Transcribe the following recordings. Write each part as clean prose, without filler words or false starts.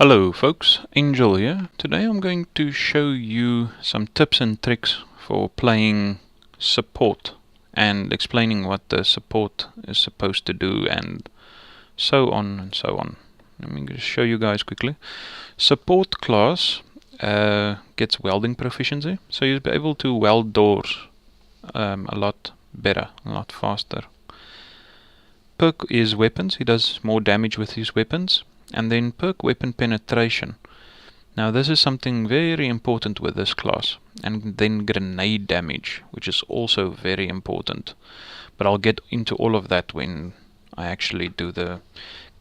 Hello folks, Angel here. Today I'm going to show you some tips and tricks for playing support and explaining what the support is supposed to do and so on and so on. Let me just show you guys quickly. Support class gets welding proficiency, so you'll be able to weld doors a lot better, a lot faster. Perk is weapons, he does more damage with his weapons. And then perk weapon penetration. Now this is something very important with this class. And then grenade damage, which is also very important. But I'll get into all of that when I actually do the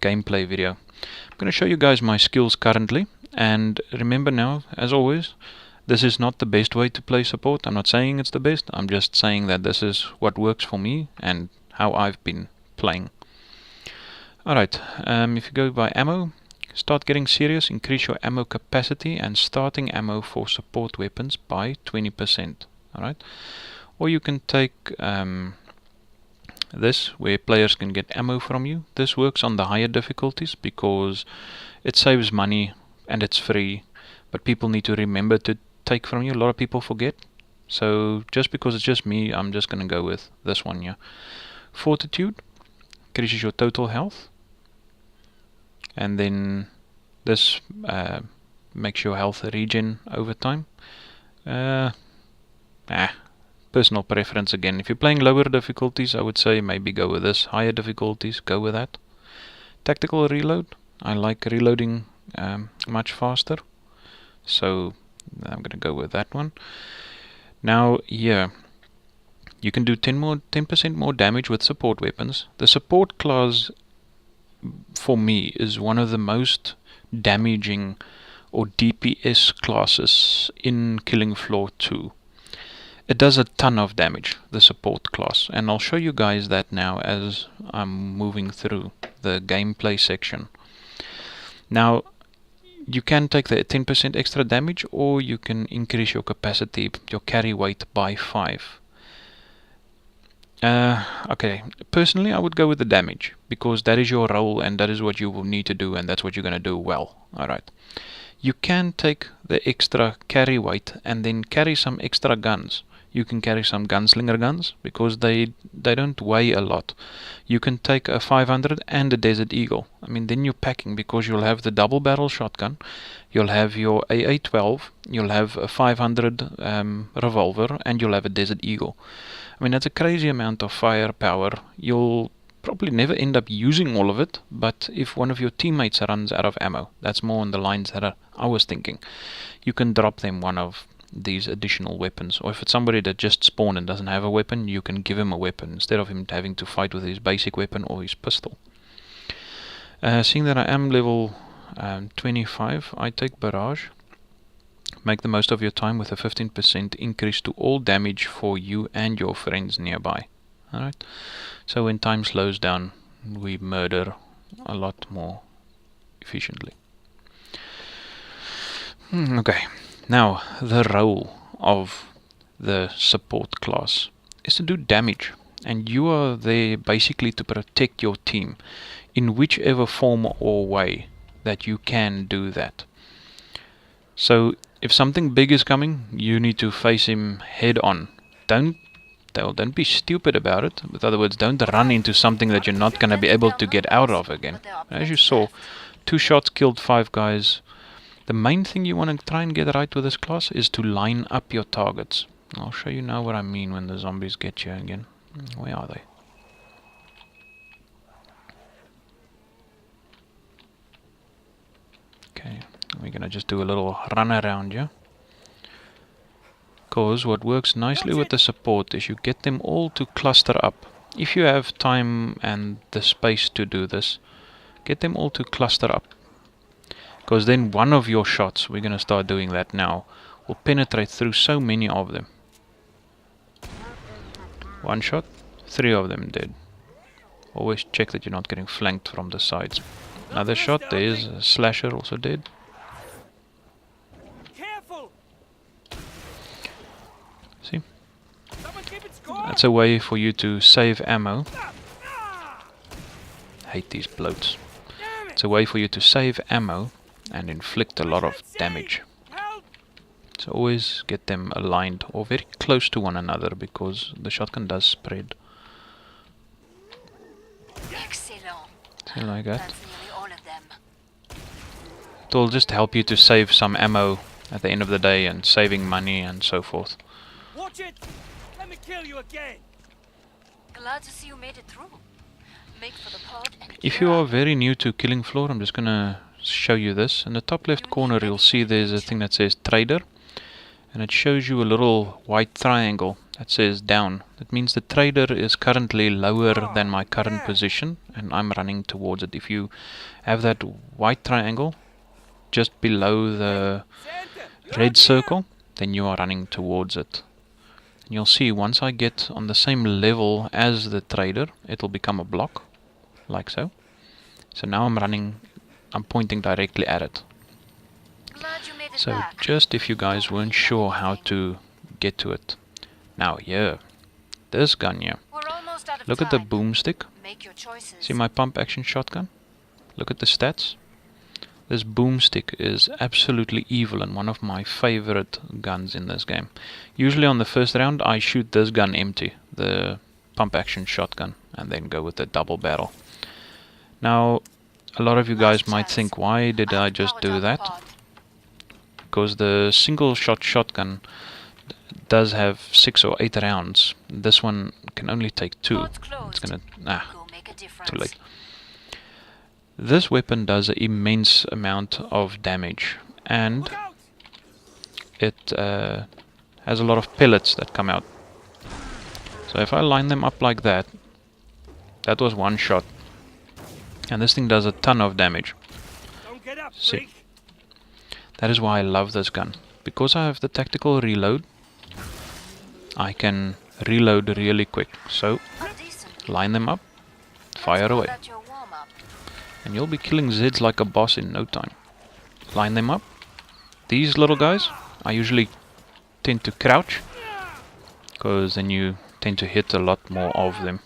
gameplay video. I'm going to show you guys my skills currently. And remember now, as always, this is not the best way to play support. I'm not saying it's the best. I'm just saying that this is what works for me and how I've been playing. Alright, if you go by ammo, start getting serious, increase your ammo capacity and starting ammo for support weapons by 20%. Alright, or you can take this, where players can get ammo from you. This works on the higher difficulties because it saves money and it's free, but people need to remember to take from you. A lot of people forget, so just because it's just me, I'm just going to go with this one here. Fortitude increases your total health, and then this makes your health regen over time. Personal preference again. If you're playing lower difficulties, I would say maybe go with this. Higher difficulties, go with that. Tactical reload. I like reloading much faster, so I'm going to go with that one. Now here, you can do 10% more damage with support weapons. The support class for me is one of the most damaging or DPS classes in Killing Floor 2. It does a ton of damage, the support class, and I'll show you guys that now as I'm moving through the gameplay section. Now you can take the 10% extra damage, or you can increase your capacity, your carry weight by 5. Okay, personally I would go with the damage, because that is your role and that is what you will need to do, and that's what you're going to do well. Alright, you can take the extra carry weight and then carry some extra guns. You can carry some gunslinger guns because they don't weigh a lot. You can take a 500 and a Desert Eagle. I mean, then you're packing, because you'll have the double barrel shotgun, you'll have your AA-12, you'll have a 500 revolver, and you'll have a Desert Eagle. I mean, that's a crazy amount of firepower. You'll probably never end up using all of it, but if one of your teammates runs out of ammo, that's more on the lines that I was thinking, you can drop them one of these additional weapons. Or if it's somebody that just spawned and doesn't have a weapon, you can give him a weapon instead of him having to fight with his basic weapon or his pistol. Seeing that I am level 25, I take Barrage. Make the most of your time with a 15% increase to all damage for you and your friends nearby. Alright, so when time slows down, we murder a lot more efficiently. Okay, now the role of the support class is to do damage, and you are there basically to protect your team in whichever form or way that you can do that. So if something big is coming, you need to face him head on. Don't be stupid about it. In other words, don't run into something that you're not going to be able to get out of again. As you saw, 2 shots killed 5 guys. The main thing you want to try and get right with this class is to line up your targets. I'll show you now what I mean when the zombies get you again. Where are they? Okay, we're going to just do a little run around here. Because what works nicely with the support is you get them all to cluster up. If you have time and the space to do this, get them all to cluster up. Because then one of your shots, we're going to start doing that now, will penetrate through so many of them. 1 shot, 3 of them dead. Always check that you're not getting flanked from the sides. Another shot, there's a slasher also dead. See? That's a way for you to save ammo. I hate these bloats. It's a way for you to save ammo and inflict a lot of damage. So always get them aligned or very close to one another, because the shotgun does spread. See, like that. It will just help you to save some ammo at the end of the day, and saving money and so forth. Watch it! Let me kill you again! Glad to see you made it through. Make for the pod and If you are very new to Killing Floor, I'm just gonna show you this. In the top left corner you'll see there's a thing that says Trader, and it shows you a little white triangle that says down. That means the trader is currently lower than my current position, and I'm running towards it. If you have that white triangle just below the red circle, then you are running towards it. And you'll see once I get on the same level as the trader, it'll become a block, like so. So now I'm pointing directly at it. glad you made it So back. just if you guys weren't sure how to get to it. Now here, this gun here. We're almost out of Look at the time. boomstick. Make your choices. See my pump action shotgun? Look at the stats. This boomstick is absolutely evil and one of my favorite guns in this game. Usually on the first round I shoot this gun empty, the pump action shotgun, and then go with the double barrel. Now a lot of you guys might think, why did I just do that? Because the single shot shotgun does have 6 or 8 rounds. This one can only take 2. It's gonna Go make a difference. too late. This weapon does an immense amount of damage, and Look out! it has a lot of pellets that come out. So if I line them up like that, that was one shot, and this thing does a ton of damage. Don't get up, See. freak! That is why I love this gun. Because I have the tactical reload, I can reload really quick. So A decent line them up, Let's fire call away, that your warm-up. and you'll be killing Zeds like a boss in no time. Line them up. These little guys, I usually tend to crouch, because then you tend to hit a lot more of them.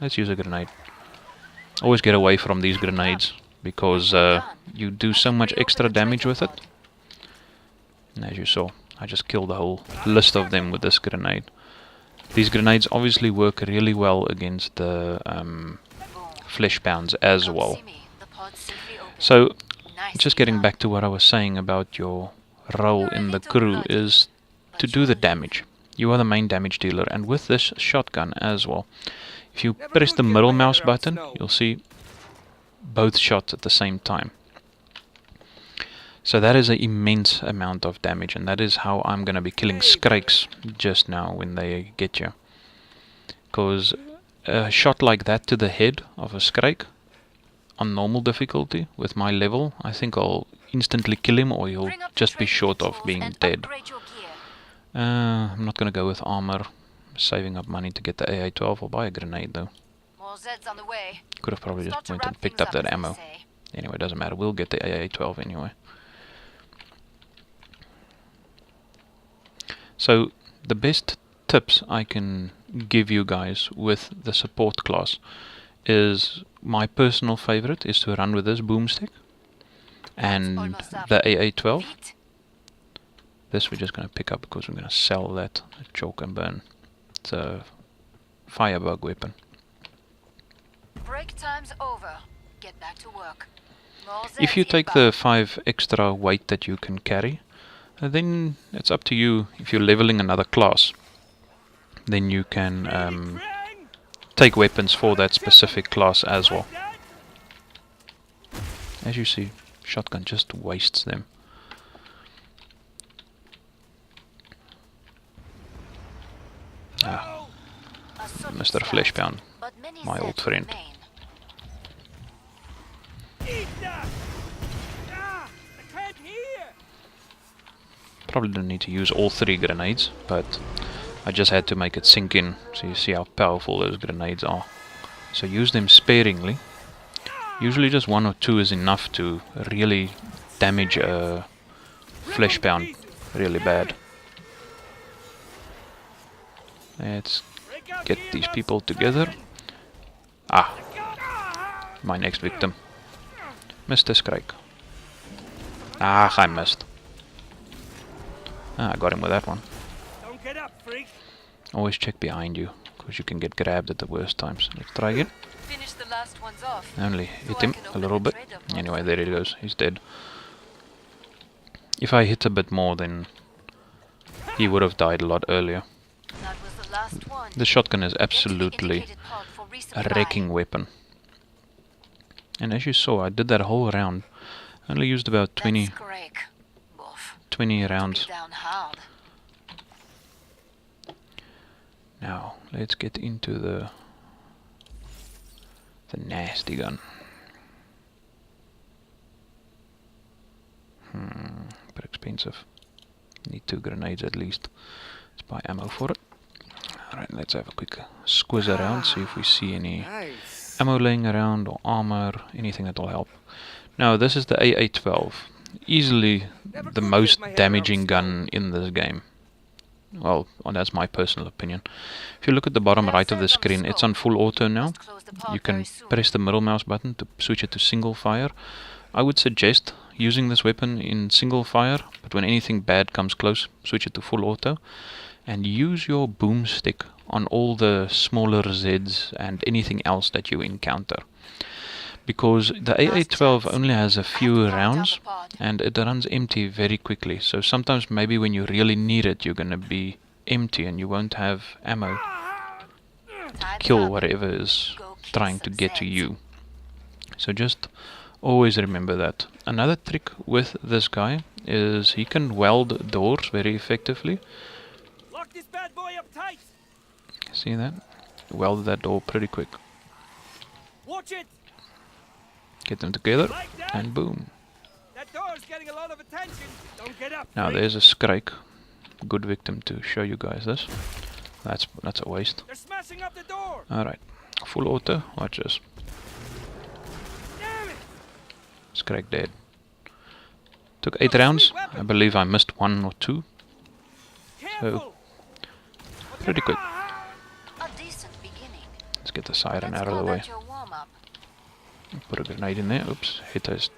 Let's use a grenade. Always get away from these grenades, because you do so much extra damage with it. And as you saw, I just killed the whole list of them with this grenade. These grenades obviously work really well against the Boom. flesh pounds as Come well. see me. The pod's safely open. So Nicely just getting done. back to what I was saying about your role in the crew is to do the damage. You are the main damage dealer, and with this shotgun as well. If you press the middle mouse button, you'll see both shots at the same time. So that is an immense amount of damage, and that is how I'm going to be killing Skrakes just now when they get you. Because a shot like that to the head of a Skrake on normal difficulty with my level, I think I'll instantly kill him, or he'll Bring up the just be training short of tools being and dead. upgrade your gear. I'm not going to go with armor. I'm saving up money to get the AA-12. I'll buy a grenade though. More Zeds on the way. Could have probably Start just to went wrap and picked things up that as they ammo. say. Anyway, it doesn't matter. We'll get the AA-12 anyway. So the best tips I can give you guys with the support class is, my personal favorite is to run with this boomstick and almost up. the AA-12. Feet. This we're just going to pick up because we're going to sell that at Chalk and Burn. It's a firebug weapon. Break time's over. Get back to work. More If you Zeds take inbound. the 5 extra weight that you can carry, then it's up to you. If you're leveling another class, then you can Friend! take weapons for that specific class as well. Like that? As you see, shotgun just wastes them. Oh, A sudden Mr. start, Fleshpound, but many my old Zeds friend. remain. eat that! Ah, I can't hear! Probably didn't need to use all 3 grenades, but I just had to make it sink in so you see how powerful those grenades are. So use them sparingly. Usually just 1 or 2 is enough to really damage a flesh pound really bad. Let's Break out get here, these lads. people together. Ah, my next victim, Mr. Skrake. Ah, I missed. Ah, I got him with that one. Don't get up, freak. Always check behind you, because you can get grabbed at the worst times. Let's try again. Finish the last ones off. Only So hit I him can a open little the bit. trader pod. Anyway, there he goes. He's dead. If I hit a bit more, then he would have died a lot earlier. That was the last one. The shotgun is Get to the absolutely indicated pod for a resupply. wrecking weapon. And as you saw, I did that whole round. Only used about 20 That's Greg. Woof. 20 Be rounds. down hard. Now, let's get into the nasty gun. But expensive. Need 2 grenades at least. Let's buy ammo for it. Alright, let's have a quick squiz around, see if we see any Nice. ammo laying around or armor, anything that will help. Now, this is the AA-12. Easily the most damaging gun in this game. Well, that's my personal opinion. If you look at the bottom right of the screen, it's on full auto now. Must close the pod You can very soon. press the middle mouse button to switch it to single fire. I would suggest using this weapon in single fire, but when anything bad comes close, switch it to full auto. And use your boomstick on all the smaller Zs and anything else that you encounter. Because the AA-12 only has a few rounds and it runs empty very quickly. So sometimes maybe when you really need it, you're going to be empty and you won't have ammo to Time's kill up. whatever is Go kick trying to some get to Zeds. you. So just always remember that. Another trick with this guy is he can weld doors very effectively. Lock this bad boy up tight. See that? Weld that door pretty quick. Watch it. Get them together Like that. and boom. That door's getting a lot of attention. Don't get up. Now freak. there's a Scrake. Good victim to show you guys this. That's a waste. They're smashing up the door. Alright. Full auto. Watch this. Damn it. Scrake dead. Took 8 rounds. I believe I missed 1 or 2. Careful. Pretty quick. A decent beginning. Let's get the siren Let's out of call the way. that your warm-up. Put a grenade in there. Oops. Hit us.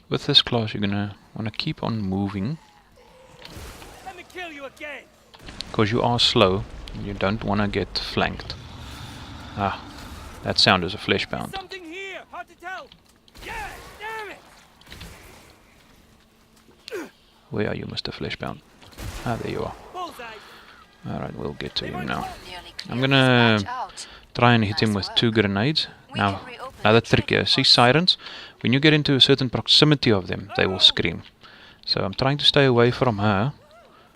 With this class, you're gonna want to keep on moving Let me kill you again. because you are slow. And you don't want to get flanked. Ah, that sound is a flesh bound. Something here. Hard to tell. Yeah. Damn it. Where are you, Mr. Fleshbound? Ah, there you are. Bullseye. Alright, we'll get to him now. Nearly I'm cleared gonna this batch out. try and hit him with 2 grenades. We Now, can reopen another the trick here. trading See post. sirens? When you get into a certain proximity of them, they will scream. So I'm trying to stay away from her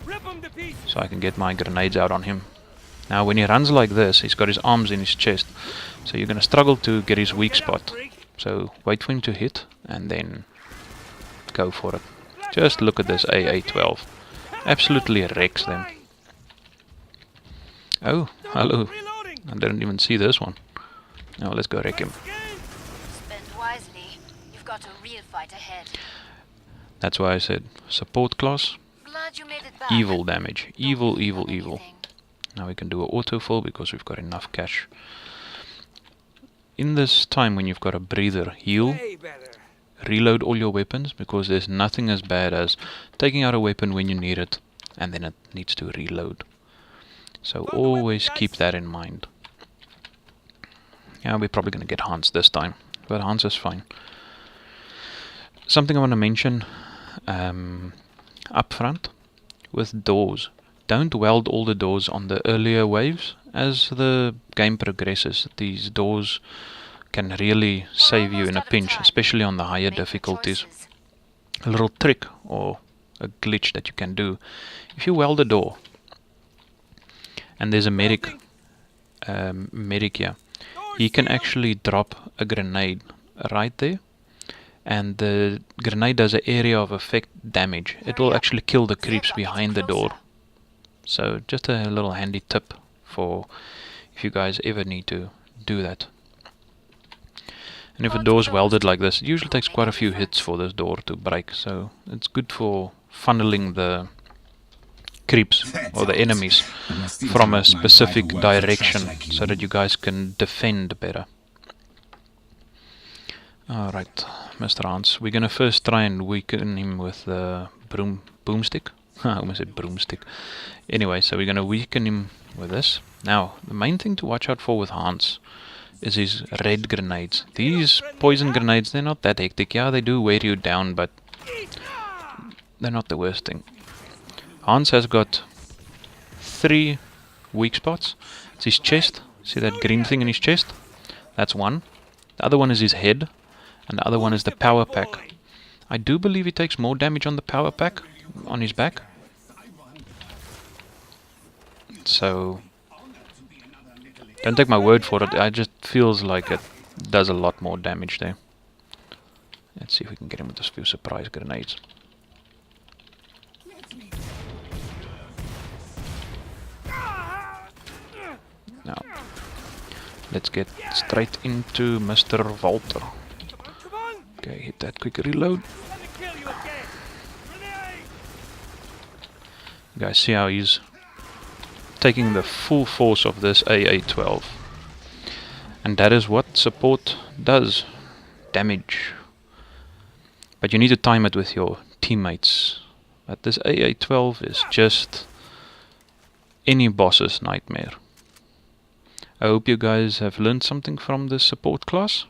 Rip him to pieces. so I can get my grenades out on him. Now, when he runs like this, he's got his arms in his chest. So you're gonna struggle to get his weak Get up, spot. freak. So wait for him to hit and then go for it. Just look at this AA-12. Absolutely wrecks them. Oh, hello. Reloading. I didn't even see this one. Now let's go wreck him. Again. Spend wisely. You've got a real fight ahead. That's why I said support class, Glad you made it back. evil damage. Evil, Don't evil, leave on evil. anything. Now we can do an autofill because we've got enough cash. In this time when you've got a breather, heal, Way better. reload all your weapons because there's nothing as bad as taking out a weapon when you need it and then it needs to reload. So Load the weapon, always guys. keep that in mind. Yeah, we're probably going to get Hans this time, but Hans is fine. Something I want to mention up front with doors. Don't weld all the doors on the earlier waves. As the game progresses, these doors can really save you in a pinch, especially on the higher Make your difficulties. choices. A little trick or a glitch that you can do. If you weld a door and there's a medic here, he can actually drop a grenade right there, and the grenade does an area of effect damage. It will actually kill the creeps behind the door. So just a little handy tip for if you guys ever need to do that. And if a door's welded like this, it usually takes quite a few hits for this door to break, so it's good for funneling the creeps or the enemies from a specific direction so that you guys can defend better. Alright, Mr. Hans, we're gonna first try and weaken him with the boomstick. I almost said broomstick. Anyway, so we're gonna weaken him with this. Now, the main thing to watch out for with Hans is his red grenades. These poison grenades, they're not that hectic. Yeah, they do wear you down, but they're not the worst thing. Hans has got 3 weak spots. It's his chest. See that green thing in his chest? That's one. The other one is his head. And the other one is the power pack. I do believe he takes more damage on the power pack, on his back. So, don't take my word for it, it just feels like it does a lot more damage there. Let's see if we can get him with a few surprise grenades. Now, let's get straight into Mr. Walter. Come on! Okay, hit that quick reload. Let me kill you again! Grenade! You guys see how he's taking the full force of this AA-12. And that is what support does. Damage. But you need to time it with your teammates. But this AA-12 is just any boss's nightmare. I hope you guys have learned something from this support class.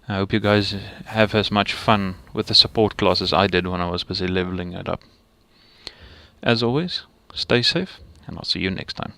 I hope you guys have as much fun with the support class as I did when I was busy leveling it up. As always, stay safe, and I'll see you next time.